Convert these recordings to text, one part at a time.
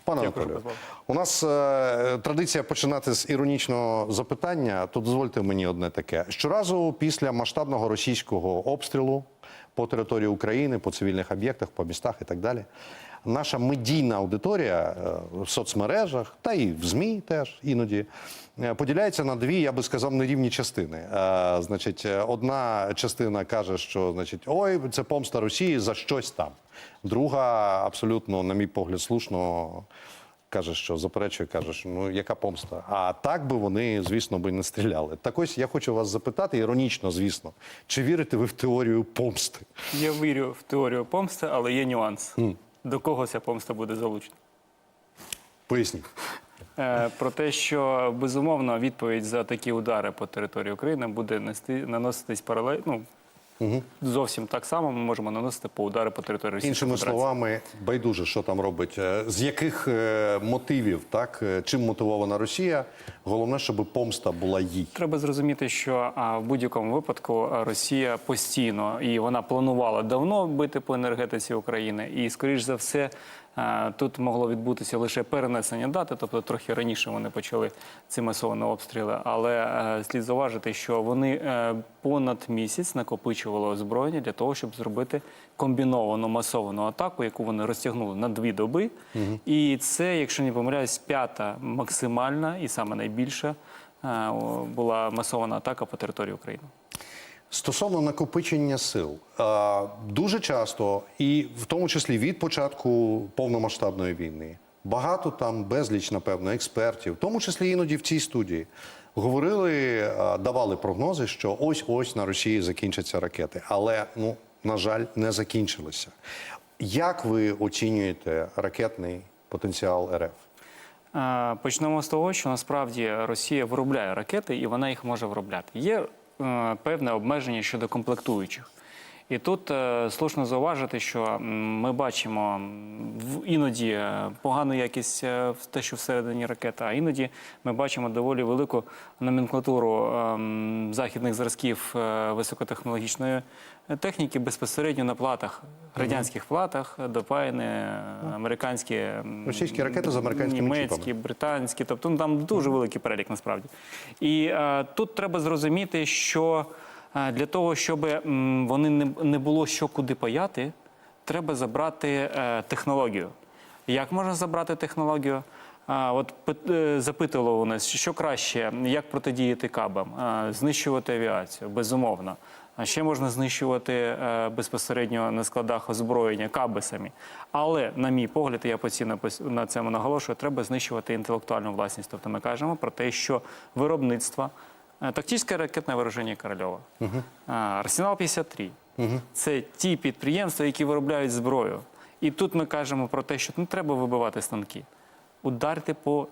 Пане Анатолію, у нас традиція починати з іронічного запитання, то дозвольте мені одне таке. Щоразу після масштабного російського обстрілу по території України, по цивільних об'єктах, по містах і так далі, наша медійна аудиторія в соцмережах, та і в ЗМІ теж іноді, поділяється на дві, я би сказав, нерівні частини. Значить, одна частина каже, що, значить, ой, це помста Росії за щось там. Друга, абсолютно, на мій погляд, слушно каже, що заперечує, каже, що ну яка помста? А так би вони, звісно, би не стріляли. Так ось я хочу вас запитати, іронічно, звісно, чи вірите ви в теорію помсти? Я вірю в теорію помсти, але є нюанс. До кого ця помста буде залучена? Поясніть. Про те, що, безумовно, відповідь за такі удари по території України буде наноситись паралельно, зовсім так само ми можемо наносити по удари по території Російської Іншими Федерації. словами, байдуже, що там робить, з яких мотивів, так, чим мотивована Росія, головне, щоб помста була їй. Треба зрозуміти, що в будь-якому випадку Росія постійно, і вона планувала давно бити по енергетиці України, і, скоріш за все, тут могло відбутися лише перенесення дати, тобто трохи раніше вони почали ці масовані обстріли, але слід зауважити, що вони понад місяць накопичували озброєння для того, щоб зробити комбіновану масовану атаку, яку вони розтягнули на 2 доби. І це, якщо не помиляюсь, 5-та максимальна і саме найбільша була масована атака по території України. Стосовно накопичення сил, дуже часто, і в тому числі від початку повномасштабної війни, багато там безліч, напевно, експертів, в тому числі іноді в цій студії, говорили, давали прогнози, що ось-ось на Росії закінчаться ракети. Але, ну, на жаль, не закінчилися. Як ви оцінюєте ракетний потенціал РФ? Почнемо з того, що насправді Росія виробляє ракети, і вона їх може виробляти. Є певне обмеження щодо комплектуючих. І тут слушно зауважити, що ми бачимо іноді погану якість в те, що всередині ракети, а іноді ми бачимо доволі велику номенклатуру західних зразків високотехнологічної техніки безпосередньо на платах, радянських платах, допаяні американські, російські ракети з американськими німецькі, чіпами. британські, тобто ну, там дуже великий перелік насправді. І тут треба зрозуміти, що для того, щоб вони не було що куди паяти, треба забрати технологію. Як можна забрати технологію? От запитували у нас, що краще, як протидіяти кабам? Знищувати авіацію, безумовно. А ще можна знищувати безпосередньо на складах озброєння каби самі. Але, на мій погляд, я постійно на цьому наголошую, треба знищувати інтелектуальну власність. Тобто ми кажемо про те, що виробництво, тактичне ракетне вооруження Корольова, Арсенал-53 – це ті підприємства, які виробляють зброю. І тут ми кажемо про те, що не треба вибивати станки. Ударити по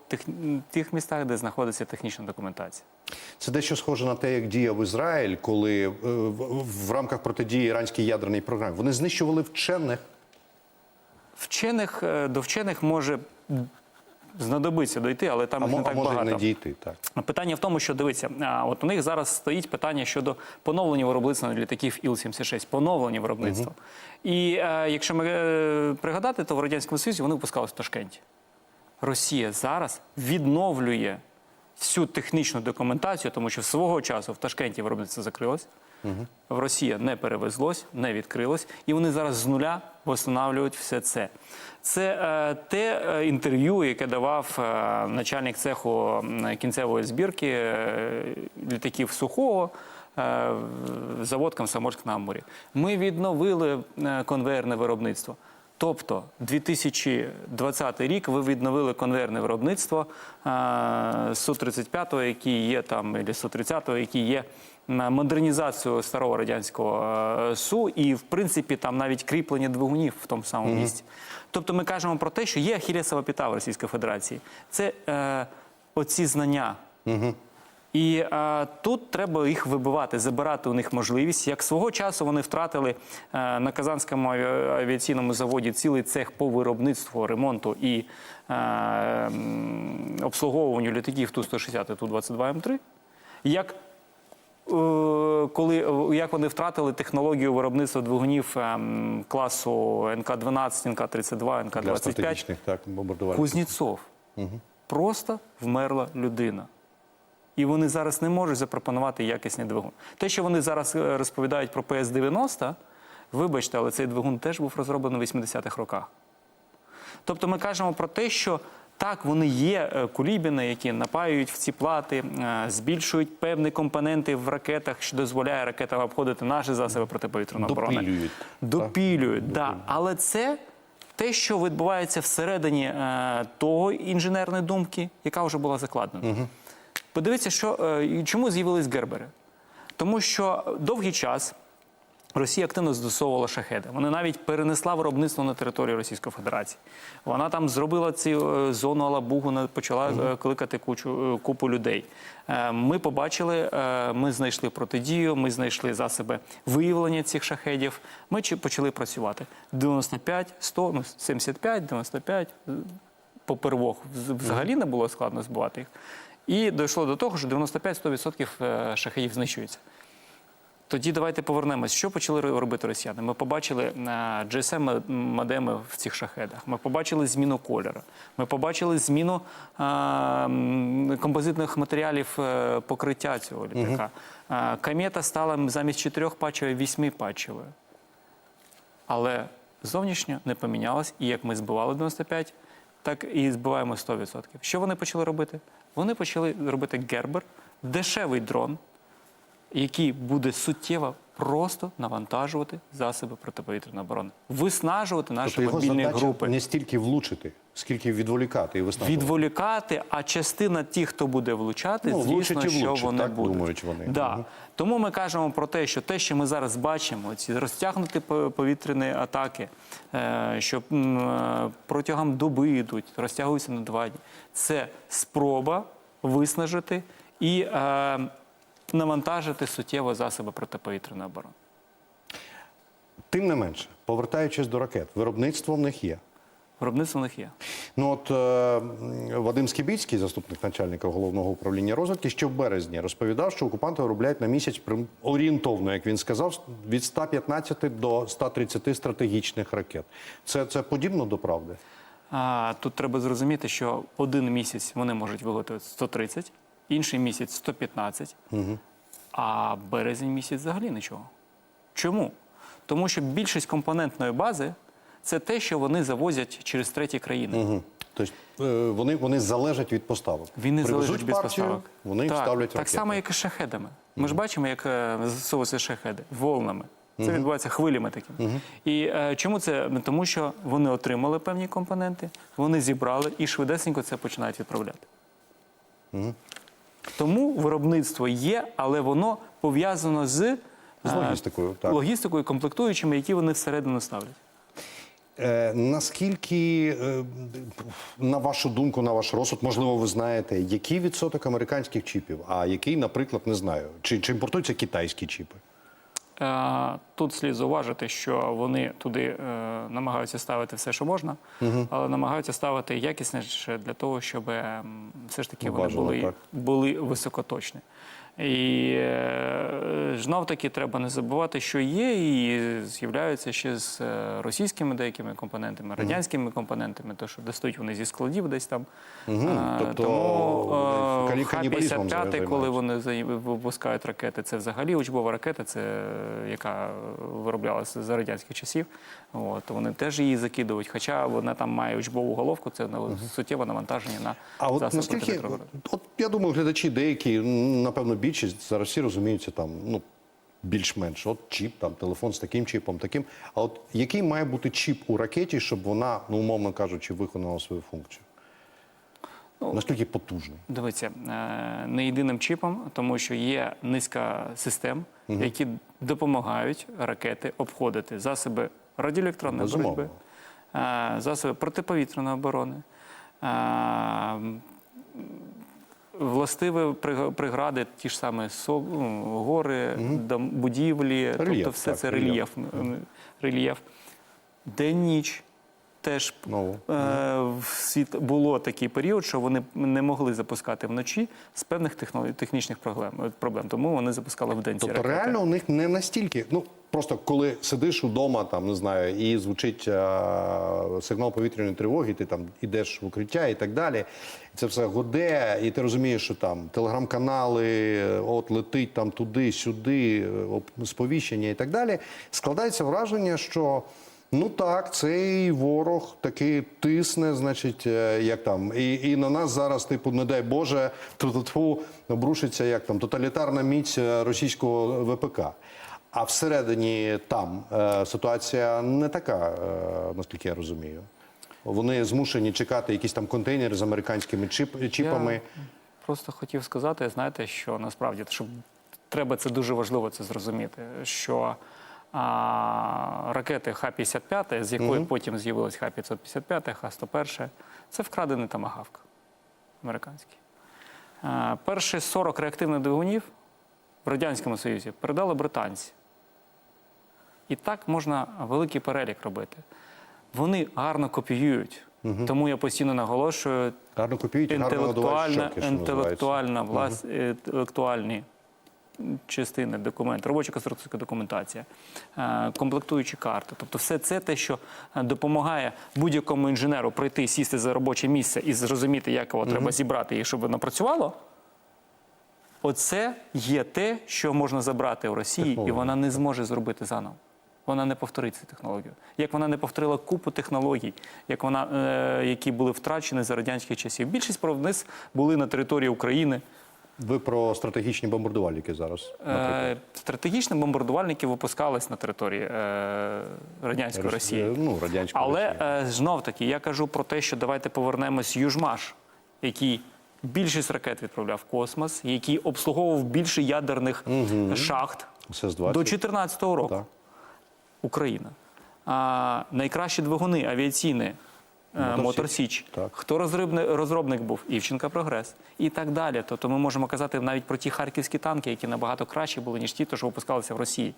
тих містах, де знаходиться технічна документація. Це дещо схоже на те, як діяв Ізраїль, коли в рамках протидії іранській ядерній програмі вони знищували вчених. До вчених може знадобиться дойти, але там їх не так багато. А може не дійти, так. Питання в тому, що, дивіться, от у них зараз стоїть питання щодо поновлення виробництва літаків Іл-76, поновлення виробництва. І якщо ми пригадати, то в Радянському Союзі вони випускалися в Ташкенті. Росія зараз відновлює всю технічну документацію, тому що свого часу в Ташкенті виробництво закрилось, в Росії не перевезлось, не відкрилось, і вони зараз з нуля встановлюють все це. Це те інтерв'ю, яке давав начальник цеху кінцевої збірки літаків Сухого, завод «Комсомольськ» на Амурі. Ми відновили конвейерне виробництво. Тобто 2020 рік ви відновили конвейерне виробництво Су-35, який є там, або Су-30, який є модернізацію старого радянського Су, і, в принципі, там навіть кріплення двигунів в тому самому місці. Тобто ми кажемо про те, що є ахіллесова п'ята в Російській Федерації. Це оці знання. І тут треба їх вибивати, забирати у них можливість. Як свого часу вони втратили на Казанському авіаційному заводі цілий цех по виробництву, ремонту і обслуговуванню літаків Ту-160 і Ту-22М3, як як вони втратили технологію виробництва двигунів класу НК-12, НК-32, Для НК-25. стратегічних, так, бомбардувальників. Кузнєцов. Просто вмерла людина. І вони зараз не можуть запропонувати якісний двигун. Те, що вони зараз розповідають про ПС-90, вибачте, але цей двигун теж був розроблений у 80-х роках. Тобто ми кажемо про те, що так, вони є кулібіни, які напаюють в ці плати, збільшують певні компоненти в ракетах, що дозволяє ракетам обходити наші засоби протиповітряної оборони. Допилюють. Допілюють, так. Але це те, що відбувається всередині того інженерної думки, яка вже була закладена. Подивіться, чому з'явились гербери. Тому що довгий час Росія активно застосовувала шахеди. Вона навіть перенесла виробництво на територію Російської Федерації. Вона там зробила цю зону Алабугу, почала кликати купу людей. Ми побачили, ми знайшли протидію, ми знайшли засоби виявлення цих шахедів. Ми почали працювати. 95, 100, 75, 95, попервох. Взагалі не було складно збивати їх. І дійшло до того, що 95-100% шахедів знищується. Тоді давайте повернемось. Що почали робити росіяни? Ми побачили GSM-модеми в цих шахедах. Ми побачили зміну кольору. Ми побачили зміну композитних матеріалів покриття цього літака. Комета стала замість 4-патчевої 8-патчевою. Але зовнішньо не помінялось. І як ми збивали 95, так і збиваємо 100%. Що вони почали робити? Вони почали робити Гербер, дешевий дрон, який буде суттєво просто навантажувати засоби протиповітряної оборони, виснажувати наші Тобто мобільні його задача групи. не стільки влучити, скільки відволікати і виснажувати. Відволікати, а частина тих, хто буде влучати, Ну, влучить звісно, і що влучить, вони так будуть. думають вони. Да. Тому ми кажемо про те, що ми зараз бачимо, ці розтягнуті повітряні атаки, що протягом доби йдуть, розтягуються на 2 дні. Це спроба виснажити і навантажити суттєво засоби протиповітряної оборони. Тим не менше, повертаючись до ракет, виробництво в них є. Виробництво в них є. Ну от Вадим Скібіцький, заступник начальника Головного управління розвідки, ще в березні розповідав, що окупанти виробляють на місяць орієнтовно, як він сказав, від 115 до 130 стратегічних ракет. Це подібно до правди? Тут треба зрозуміти, що один місяць вони можуть виготовити 130, інший місяць 115, а березень місяць взагалі нічого. Чому? Тому що більшість компонентної бази – це те, що вони завозять через треті країни. Тобто вони залежать від поставок. Він не залежить Привезуть від партію, поставок. вони ставлять ракети. Так само, як і з шахедами. Ми ж бачимо, як застосовуються шахеди волнами. Це відбувається хвилями такими. І чому це? Тому що вони отримали певні компоненти, вони зібрали і швидесенько це починають відправляти. Тому виробництво є, але воно пов'язано з логістикою, так. логістикою, комплектуючими, які вони всередину ставлять. Наскільки, на вашу думку, на ваш розсуд, можливо, ви знаєте, який відсоток американських чіпів, а який, наприклад, не знаю, чи імпортуються китайські чіпи? Тут слід зауважити, що вони туди намагаються ставити все, що можна, але намагаються ставити якісніше для того, щоб все ж таки вони були високоточні. І знов-таки треба не забувати, що є і з'являються ще з російськими деякими компонентами, радянськими компонентами, то що достають вони зі складів десь там. Тому Х-55, коли вони випускають ракети, це взагалі учбова ракета, це яка вироблялася за радянських часів. Вони теж її закидують, хоча вона там має учбову головку, це суттєве навантаження на засоби протиповітряної оборони. Я думаю, глядачі деякі, напевно, більшість зараз всі розуміються там, більш-менш. От чіп, там, телефон з таким чіпом, таким. А от який має бути чіп у ракеті, щоб вона, умовно кажучи, виконала свою функцію? Наскільки потужний? Дивіться, не єдиним чіпом, тому що є низка систем, які допомагають ракети обходити засоби радіоелектронної боротьби, засоби протиповітряної оборони, властиві прегради, ті ж самі гори, будівлі, тобто все це рельєф. День-ніч теж Ну, було такий період, що вони не могли запускати вночі з певних технічних проблем. Тому вони запускали вдень ці тобто ракети. реально у них не настільки, ну просто коли сидиш удома, там не знаю, і звучить сигнал повітряної тривоги, ти там ідеш в укриття і так далі. І це все гуде, і ти розумієш, що там телеграм-канали, от летить там туди-сюди, сповіщення і так далі. Складається враження, що ну так, цей ворог таки тисне, значить, як там, і на нас зараз, типу, не дай Боже, тьфу-тьфу, обрушиться, як там, тоталітарна міць російського ВПК. А всередині там ситуація не така, наскільки я розумію. Вони змушені чекати якісь там контейнери з американськими чіпами. Я просто хотів сказати, знаєте, що насправді, щоб треба, це дуже важливо це зрозуміти, що ракети Х-55, з якої потім з'явилась Х-555, Х-101, це вкрадений томагавк американський. Перші 40 реактивних двигунів в Радянському Союзі передали британці. І так можна великий перелік робити. Вони гарно копіюють, тому я постійно наголошую, Гарно копіюють, гарно надувають щоки, що інтелектуальні частини документів, робоча конструкторська документація, комплектуючі карти. Тобто все це те, що допомагає будь-якому інженеру прийти, сісти за робоче місце і зрозуміти, як його треба зібрати, і щоб воно працювало. Оце є те, що можна забрати у Росії, і вона не зможе зробити заново. Вона не повторить цю технологію. Як вона не повторила купу технологій, які були втрачені за радянських часів. Більшість виробництв були на території України. Ви про стратегічні бомбардувальники зараз, наприклад. Стратегічні бомбардувальники випускались на території радянської Росії. Ну, радянської Але Росії. знов-таки я кажу про те, що давайте повернемось Южмаш, який більшість ракет відправляв в космос, який обслуговував більше ядерних шахт СС-20. до 2014 року. Так. Україна. Найкращі двигуни авіаційні, Мотор Січ. Так. Хто розробник був? Івченка Прогрес. І так далі. Тобто ми можемо казати навіть про ті харківські танки, які набагато кращі були, ніж ті, що випускалися в Росії.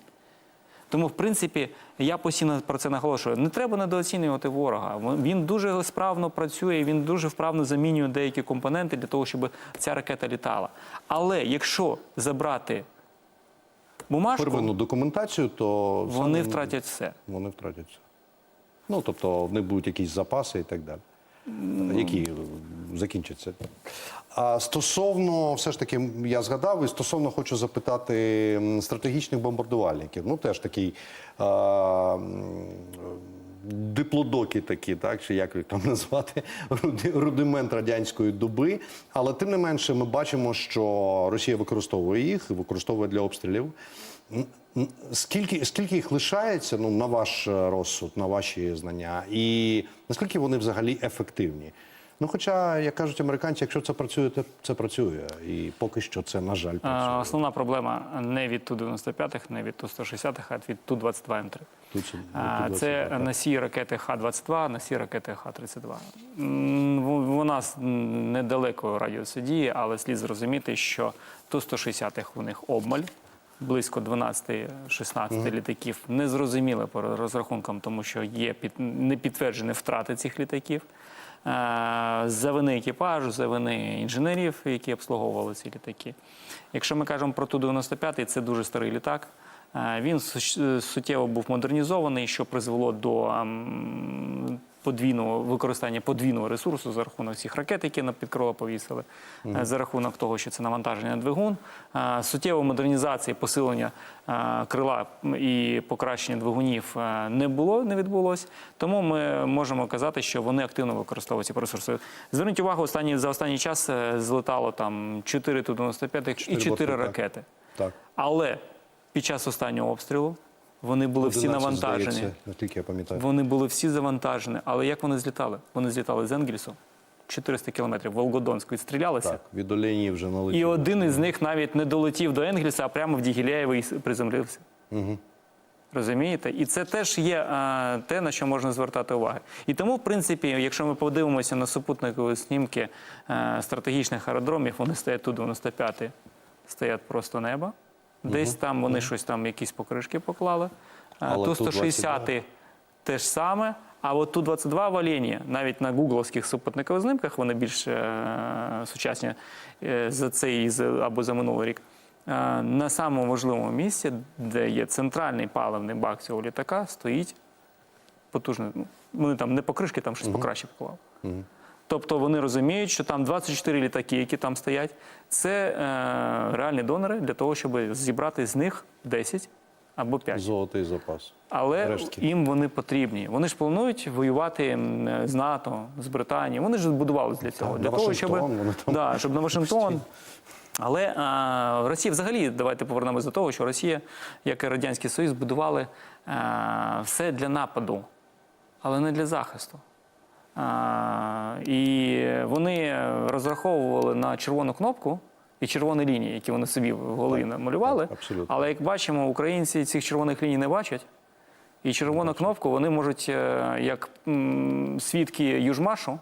Тому, в принципі, я постійно про це наголошую. Не треба недооцінювати ворога. Він дуже справно працює, він дуже вправно замінює деякі компоненти для того, щоб ця ракета літала. Але якщо забрати бумажку, Первинну документацію, то вони втратять все. Вони втратять все. Ну, тобто, в них будуть якісь запаси і так далі, які закінчаться. А стосовно, все ж таки, я згадав, і стосовно хочу запитати стратегічних бомбардувальників. Ну, теж такий диплодоки такі, так, чи як їх там назвати, рудимент радянської доби. Але тим не менше ми бачимо, що Росія використовує їх, використовує для обстрілів. Скільки їх лишається, ну, на ваш розсуд, на ваші знання, і наскільки вони взагалі ефективні? Ну, хоча, як кажуть американці, якщо це працює, то це працює. І поки що це, на жаль, працює. Основна проблема не від Ту-95, не від Ту-160, а від Ту-22М3. Це носії ракети Х-22, носії ракети Х-32. Вона недалеко радіусу дії, але слід зрозуміти, що Ту-160 у них обмаль. Близько 12-16 літаків. Незрозуміло по розрахункам, тому що є непідтверджені втрати цих літаків. За вини екіпажу, за вини інженерів, які обслуговували ці літаки. Якщо ми кажемо про Ту-95, це дуже старий літак. Він суттєво був модернізований, що призвело до використання подвійного ресурсу за рахунок цих ракет, які на підкрило повісили, за рахунок того, що це навантаження на двигун. Суттєвої модернізації, посилення крила і покращення двигунів не відбулося. Тому ми можемо казати, що вони активно використовують ці ресурси. Зверніть увагу, за останній час злетало там 4 Ту-95 і 4 ракети. Так. Але під час останнього обстрілу вони були всі навантажені. Здається, наскільки я пам'ятаю. Вони були всі завантажені. Але як вони злітали? Вони злітали з Енгельсу, 400 кілометрів, Волгодонськ, відстрілялися. Так, від Оленії вже налетіли. І один із них навіть не долетів до Енгельса, а прямо в Дігіляєво і приземлився. Розумієте? І це теж є те, на що можна звертати увагу. І тому, в принципі, якщо ми подивимося на супутникові знімки стратегічних аеродромів, вони стоять Ту-95, стоять просто небо. Десь там вони щось там, якісь покришки поклали. Ту-160 те ж саме, А от Ту-22 в Олені, навіть на гугловських супутникових знімках, вони більш сучасні за цей або за минулий рік, на самому важливому місці, де є центральний паливний бак цього літака, стоїть потужний. Вони там не покришки, там щось покраще поклав. Тобто вони розуміють, що там 24 літаки, які там стоять, це реальні донори для того, щоб зібрати з них 10 або 5. Золотий запас. Але Рештки. їм вони потрібні. Вони ж планують воювати з НАТО, з Британією. Вони ж будувалися для цього. Так, для на того, щоб, Вашингтон, вони там да, щоб на Вашингтон. Але Росія взагалі, давайте повернемось до того, що Росія, як і Радянський Союз, будували все для нападу, але не для захисту. І вони розраховували на червону кнопку і червоні лінії, які вони собі в голові намалювали. так, абсолютно. Але, як бачимо, українці цих червоних ліній не бачать. І червону кнопку вони можуть, як свідки Южмашу,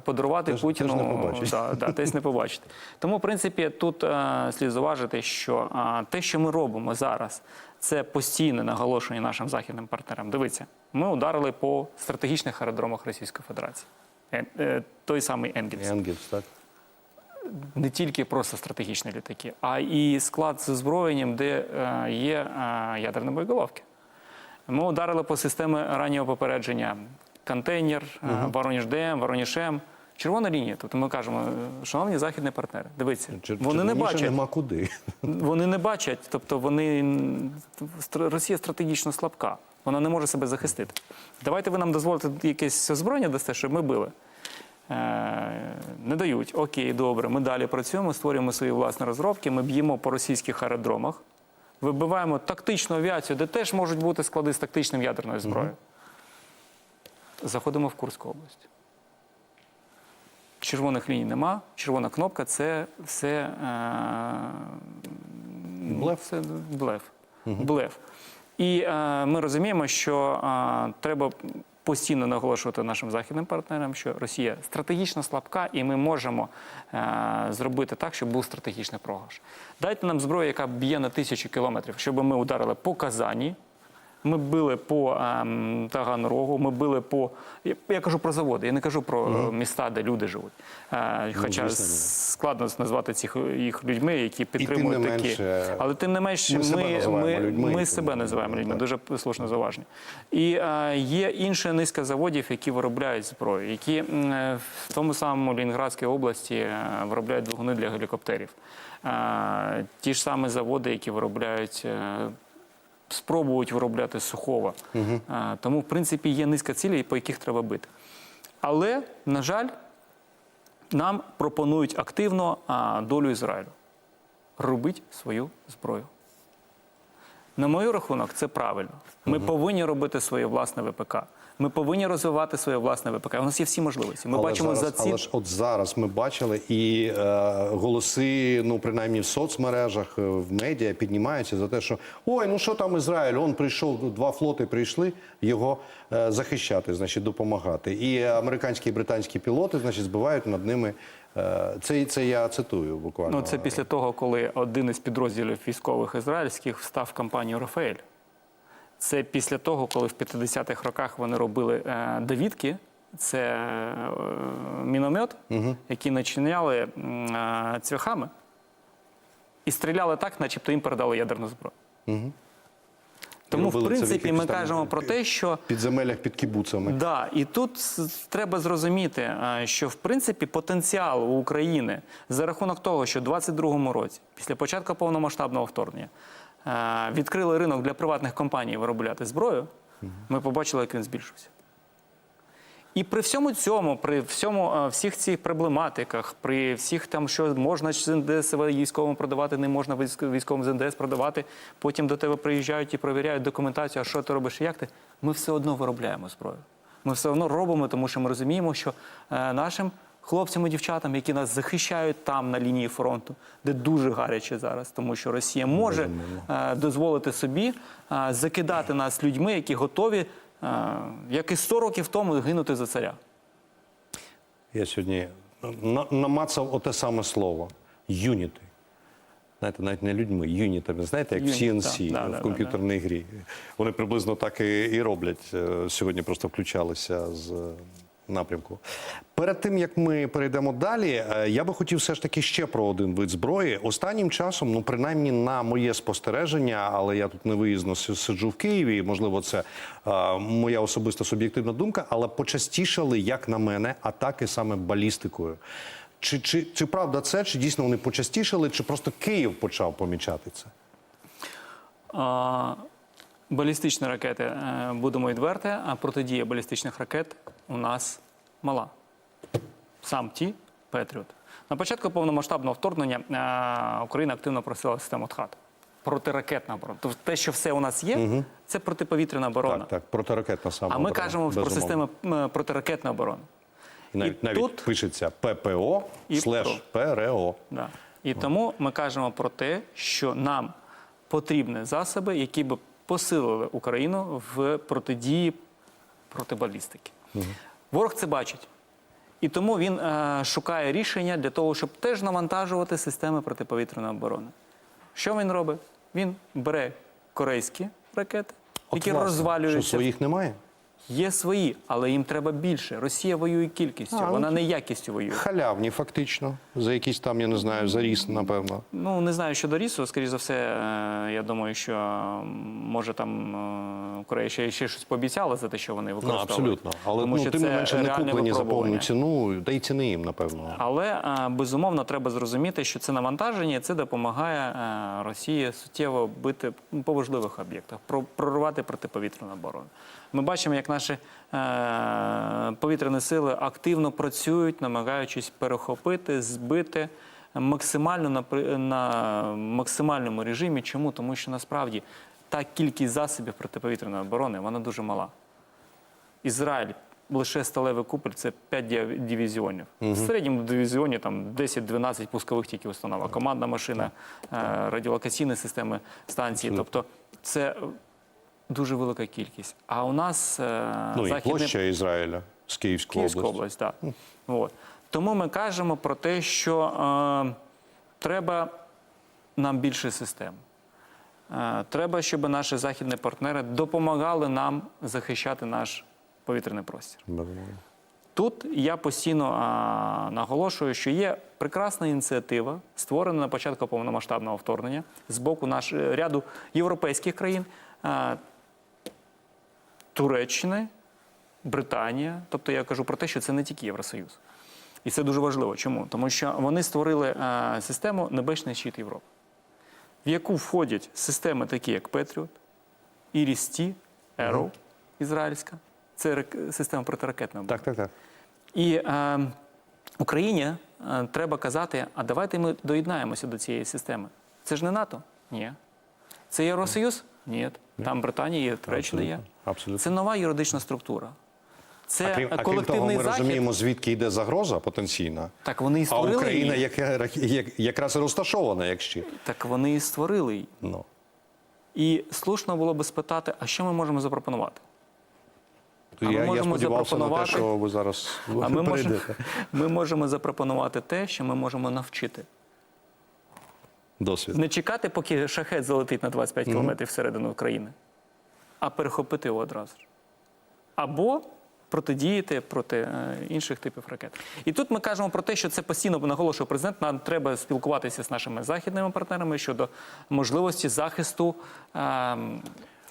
подарувати Путіну. теж не побачать. Теж не побачити. Тому, в принципі, тут слід зауважити, що те, що ми робимо зараз, це постійне наголошення нашим західним партнерам. Дивіться, ми ударили по стратегічних аеродромах Російської Федерації. Той самий Енгельс. Енгельс, так? Не тільки просто стратегічні літаки, а і склад з озброєнням, де є ядерні боєголовки. Ми ударили по системі раннього попередження. Контейнер, Воронеж-ДМ, Воронеж-М. Червона лінія. Тобто ми кажемо, шановні західні партнери, дивіться, вони не бачать. Нема куди. Вони не бачать, тобто Росія стратегічно слабка, вона не може себе захистити. Давайте ви нам дозволите якесь озброєння дасте, щоб ми били. Не дають. Окей, добре, ми далі працюємо, створюємо свої власні розробки, ми б'ємо по російських аеродромах, вибиваємо тактичну авіацію, де теж можуть бути склади з тактичним ядерною зброєю. Заходимо в Курську область. Червоних ліній нема, червона кнопка – це все Блеф. Блеф. І ми розуміємо, що треба постійно наголошувати нашим західним партнерам, що Росія стратегічно слабка, і ми можемо зробити так, щоб був стратегічний програш. Дайте нам зброю, яка б'є на 1000 кілометрів, щоб ми ударили по Казані, ми били по Таганрогу, ми били по... Я кажу про заводи, я не кажу про міста, де люди живуть. Хоча складно назвати їх людьми, які підтримують такі. Але тим не менш, ми себе називаємо людьми, дуже слушно зауваження. І є інша низка заводів, які виробляють зброю, які в тому самому Ленінградській області виробляють двигуни для гелікоптерів. Ті ж самі заводи, які виробляють... спробують виробляти сухого. Тому, в принципі, є низка цілей, по яких треба бити. Але, на жаль, нам пропонують активно долю Ізраїлю. Робіть свою зброю. На мій рахунок, це правильно. Ми повинні робити своє власне ВПК. Ми повинні розвивати своє власне ВПК. У нас є всі можливості. Ми бачимо зараз, за ці... але ж от зараз ми бачили і голоси, ну принаймні в соцмережах, в медіа піднімаються за те, що ой, ну що там Ізраїль, он прийшов, 2 флоти прийшли його захищати, значить допомагати. І американські і британські пілоти, значить, збивають над ними. Це я цитую буквально. Ну, це після того, коли один із підрозділів військових ізраїльських встав в кампанію «Рафаель». Це після того, коли в 50-х роках вони робили «Давідки», це міномет, який начиняли цвяхами і стріляли так, начебто їм передали ядерну зброю. Тому, в принципі, ми кажемо про те, що... В підземеллях під кібуцами. Да, і тут треба зрозуміти, що, в принципі, потенціал у України за рахунок того, що в 2022 році, після початку повномасштабного вторгнення, відкрили ринок для приватних компаній виробляти зброю, ми побачили, як він збільшився. І при всьому цьому, при всіх цих проблематиках, при всіх там, що можна з НДС військовим продавати, не можна військовим з НДС продавати, потім до тебе приїжджають і перевіряють документацію, а що ти робиш і як ти, ми все одно виробляємо зброю. Ми все одно робимо, тому що ми розуміємо, що нашим хлопцям і дівчатам, які нас захищають там на лінії фронту, де дуже гаряче зараз, тому що Росія може дозволити собі закидати нас людьми, які готові, як і 100 років тому, гинути за царя. Я сьогодні намацав оте саме слово – «юніти». знаєте, навіть не людьми, юнітами, знаєте, як в Юніт, CNC, да, в комп'ютерній грі. Вони приблизно так і роблять. Сьогодні просто включалися з напрямку. Перед тим, як ми перейдемо далі, я би хотів все ж таки ще про один вид зброї. Останнім часом, ну, принаймні на моє спостереження, але я тут невиїзно сиджу в Києві, можливо, це моя особиста суб'єктивна думка, але почастішали, як на мене, атаки саме балістикою. Чи правда це, чи дійсно вони почастішали, чи просто Київ почав помічати це? Балістичні ракети, будемо відверті, а протидія балістичних ракет у нас мала. Сам ті Петріот. На початку повномасштабного вторгнення Україна активно просила систему ТХАД. Протиракетна оборона. Тобто те, що все у нас є, це протиповітряна оборона. Так, протиракетна саме А ми оборона, кажемо про безумовно. систему протиракетної оборони. Навіть тут пишеться ППО / ПРО. Да. І тому ми кажемо про те, що нам потрібні засоби, які б посилили Україну в протидії проти балістики. Ворог це бачить. І тому він шукає рішення для того, щоб теж навантажувати системи протиповітряної оборони. Що він робить? Він бере корейські ракети, які Власне, розвалюються. що своїх немає? Є свої, але їм треба більше. Росія воює кількістю, вона не якістю воює. Халявні, фактично. За якісь там, я не знаю, за ріс, напевно. Ну, не знаю щодо рісу, скоріш за все, я думаю, що може там Корея ще щось пообіцяла за те, що вони використовують. Абсолютно. Але Тому що тим не це менше не реальне куплені за повну випробування. ціну, та й ціни їм, напевно. Але, безумовно, треба зрозуміти, що це навантаження, і це допомагає Росії суттєво бити по важливих об'єктах, проривати протиповітряну оборону. Ми бачимо, як наші повітряні сили активно працюють, намагаючись перехопити, збити максимально на максимальному режимі. Чому? Тому що насправді та кількість засобів протиповітряної оборони, вона дуже мала. Ізраїль лише сталевий купель – це 5 дивізіонів. В середньому дивізіоні там 10-12 пускових тільки установок. Командна машина, радіолокаційні системи станції. Тобто це дуже велика кількість. А у нас Ну і західний... площа Ізраїля з Київської області. так. От. Тому ми кажемо про те, що треба нам більше систем. Треба, щоб наші західні партнери допомагали нам захищати наш повітряний простір. Безумовно. Тут я постійно наголошую, що є прекрасна ініціатива, створена на початку повномасштабного вторгнення з боку ряду європейських країн, Туреччини, Британія. Тобто я кажу про те, що це не тільки Євросоюз. І це дуже важливо. Чому? Тому що вони створили систему «Небесний щит Європи», в яку входять системи такі, як Петріот, Іріс-Ті, Arrow, ізраїльська. Це система протиракетної оборони. Так. І Україні треба казати, а давайте ми доєднаємося до цієї системи. Це ж не НАТО? Ні. Це Євросоюз? Ні. Там Британія є, Туреччина є. Абсолютно. Це нова юридична структура. Це Крім того, колективний ми захід. розуміємо, звідки йде загроза потенційна. Так вони і А створили Україна її. якраз і розташована, як щит. Так вони і створили її. Ну. І слушно було би спитати, а що ми можемо запропонувати? Я можемо сподівався на те, запропонувати- що ви зараз А перейдете. ми можемо запропонувати те, що ми можемо навчити. Досвід. Не чекати, поки шахет залетить на 25 кілометрів всередину України, а перехопити його одразу ж. Або протидіяти проти інших типів ракет. І тут ми кажемо про те, що це постійно наголошує президент, нам треба спілкуватися з нашими західними партнерами щодо можливості захисту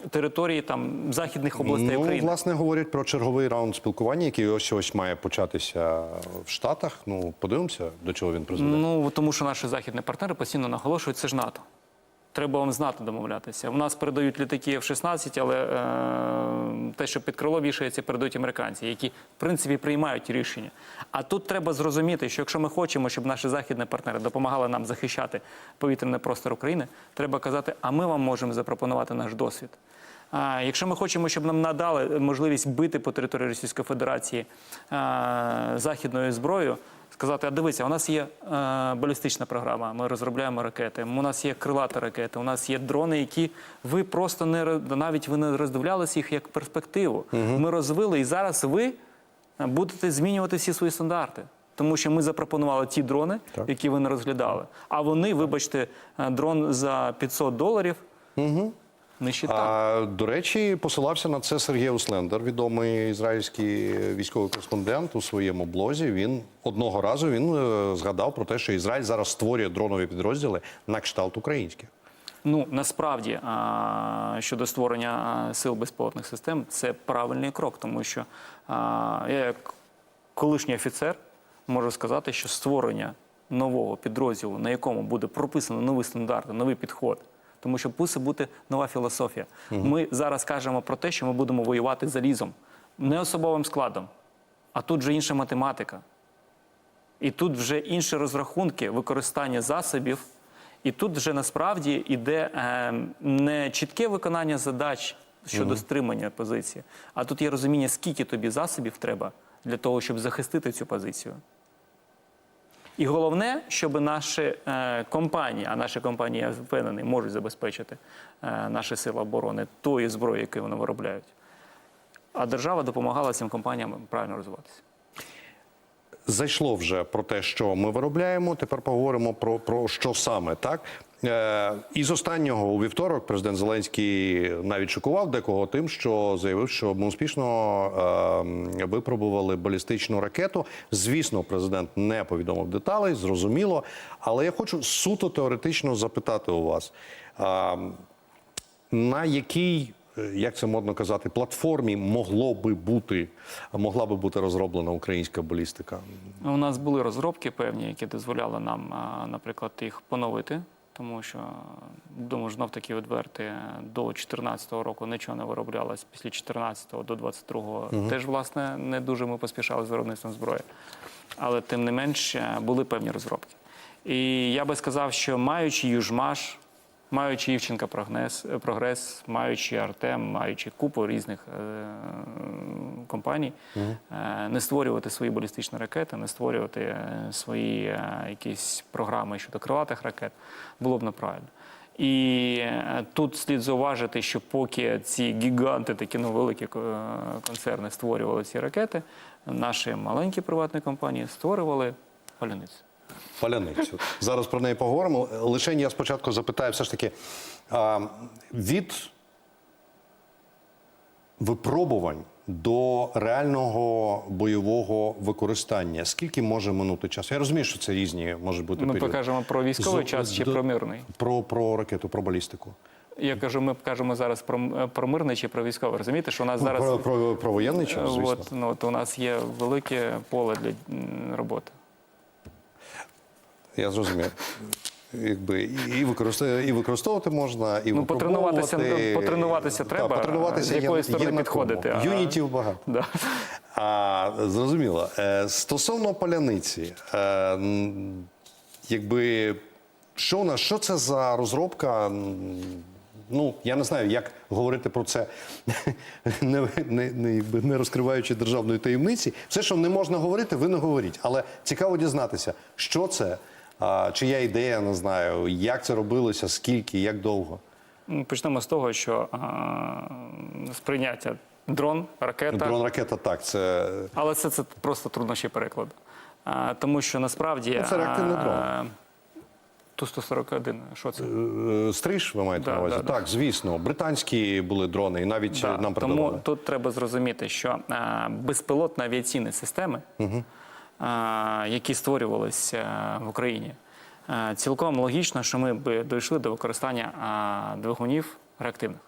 території там, західних областей України. Власне, говорять про черговий раунд спілкування, який ось має початися в Штатах. Ну, подивимося, до чого він призведе. Ну, тому що наші західні партнери постійно наголошують, це ж НАТО. Треба вам з НАТО домовлятися. У нас передають літаки F-16, але те, що під крило вішається, передають американці, які, в принципі, приймають рішення. А тут треба зрозуміти, що якщо ми хочемо, щоб наші західні партнери допомагали нам захищати повітряний простір України, треба казати, а ми вам можемо запропонувати наш досвід. Якщо ми хочемо, щоб нам надали можливість бити по території Російської Федерації західною зброєю, сказати, а дивіться, у нас є балістична програма, ми розробляємо ракети, у нас є крилаті ракети, у нас є дрони, які ви просто навіть ви не роздивлялися їх як перспективу. Ми розвили, і зараз ви будете змінювати всі свої стандарти. Тому що ми запропонували ті дрони, Так. які ви не розглядали. А вони, вибачте, дрон за $500 не щитав. А, до речі, посилався на це Сергій Услендер, відомий ізраїльський військовий кореспондент у своєму блозі. Він одного разу згадав про те, що Ізраїль зараз створює дронові підрозділи на кшталт українських. Ну, насправді, щодо створення сил безпілотних систем, це правильний крок, тому що я, як колишній офіцер, можу сказати, що створення нового підрозділу, на якому буде прописано нові стандарти, новий підход, тому що мусить бути нова філософія. Ми зараз кажемо про те, що ми будемо воювати залізом, не особовим складом, а тут вже інша математика. І тут вже інші розрахунки використання засобів. І тут вже насправді йде не чітке виконання задач щодо стримання позиції, а тут є розуміння, скільки тобі засобів треба для того, щоб захистити цю позицію. І головне, щоб наші компанії, а наші компанії, я впевнений, можуть забезпечити наші сили оборони тої зброї, яку вони виробляють. А держава допомагала цим компаніям правильно розвиватися. Зайшло вже про те, що ми виробляємо. Тепер поговоримо про що саме, так? Із останнього у вівторок президент Зеленський навіть шокував декого тим, що заявив, що ми успішно випробували балістичну ракету. Звісно, президент не повідомив деталей, зрозуміло. Але я хочу суто теоретично запитати у вас, на якій, як це модно казати, платформі могла би бути розроблена українська балістика? У нас були розробки певні, які дозволяли нам, наприклад, їх поновити, тому що, думаю, знов-таки відверти, до 2014 року нічого не вироблялось, після 2014 до 2022 теж, власне, не дуже ми поспішали з виробництвом зброї. Але, тим не менш, були певні розробки. І я би сказав, що маючи Южмаш, маючи Івченка Прогрес, маючи Артем, маючи купу різних компаній, не створювати свої балістичні ракети, не створювати свої якісь програми щодо крилатих ракет, було б неправильно. І тут слід зауважити, що поки ці гіганти, такі великі концерни створювали ці ракети, наші маленькі приватні компанії створювали паляницю. Паляницю. Зараз про неї поговоримо. Лише я спочатку запитаю все ж таки, від випробувань до реального бойового використання, скільки може минути часу? Я розумію, що це різні можуть бути Ми періоди. покажемо про військовий час чи про мирний? Про ракету, про балістику. Я кажу, ми кажемо зараз про мирний чи про військовий. Розумієте, що у нас зараз... Про воєнний час, звісно. От у нас є велике поле для роботи. Я зрозумів. Якби і використовувати можна, і потренуватися треба, потренуватися з якої сторони підходити. Юнітів багато. Да. Зрозуміло. Стосовно паляниці, якби, що це за розробка? Ну, я не знаю, як говорити про це, не розкриваючи державної таємниці. Все, що не можна говорити, ви не говоріть. Але цікаво дізнатися, що це, чия ідея, не знаю, як це робилося, скільки, як довго. Почнемо з того, що сприйняття дрон, ракета. Дрон-ракета, так, це... Але це просто труднощі перекладу. Тому що насправді... Це реактивний дрон. Ту-141, що це? Стриж, ви маєте на увазі? Так, звісно. Британські були дрони, і навіть нам передавали. Тому тут треба зрозуміти, що безпілотні авіаційні системи, які створювалися в Україні, цілком логічно, що ми б дійшли до використання двигунів реактивних.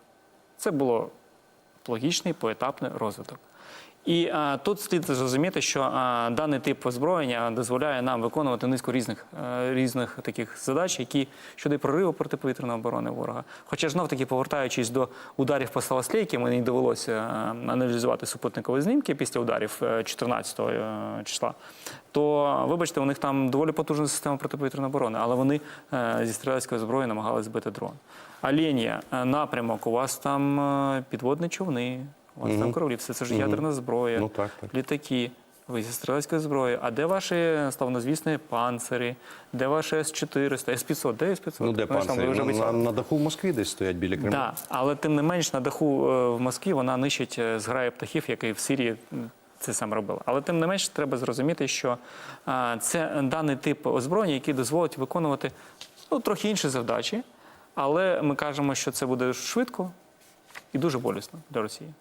Це було логічний поетапний розвиток. І тут слід зрозуміти, що даний тип озброєння дозволяє нам виконувати низку різних таких задач, які щодо прориву протиповітряної оборони ворога. Хоча знов-таки, повертаючись до ударів по Славослейці, мені довелося аналізувати супутникові знімки після ударів 14 числа, то, вибачте, у них там доволі потужна система протиповітряної оборони, але вони зі стрілецької зброї намагалися збити дрон. Оленя, напрямок, у вас там підводні човни, у вас там кораблі, все це ж ядерна зброя, літаки, ви зі стрілецької зброї. А де ваші славнозвісні панцирі, де ваші С-400, С-500, де С-500? Ну, де панцирі? На даху в Москві десь стоять біля Кремля. Так, але тим не менш на даху в Москві вона нищить зграї птахів, які в Сирії це саме робила. Але тим не менш треба зрозуміти, що це даний тип озброєння, який дозволить виконувати трохи інші завдачі, але ми кажемо, що це буде швидко і дуже болісно для Росії.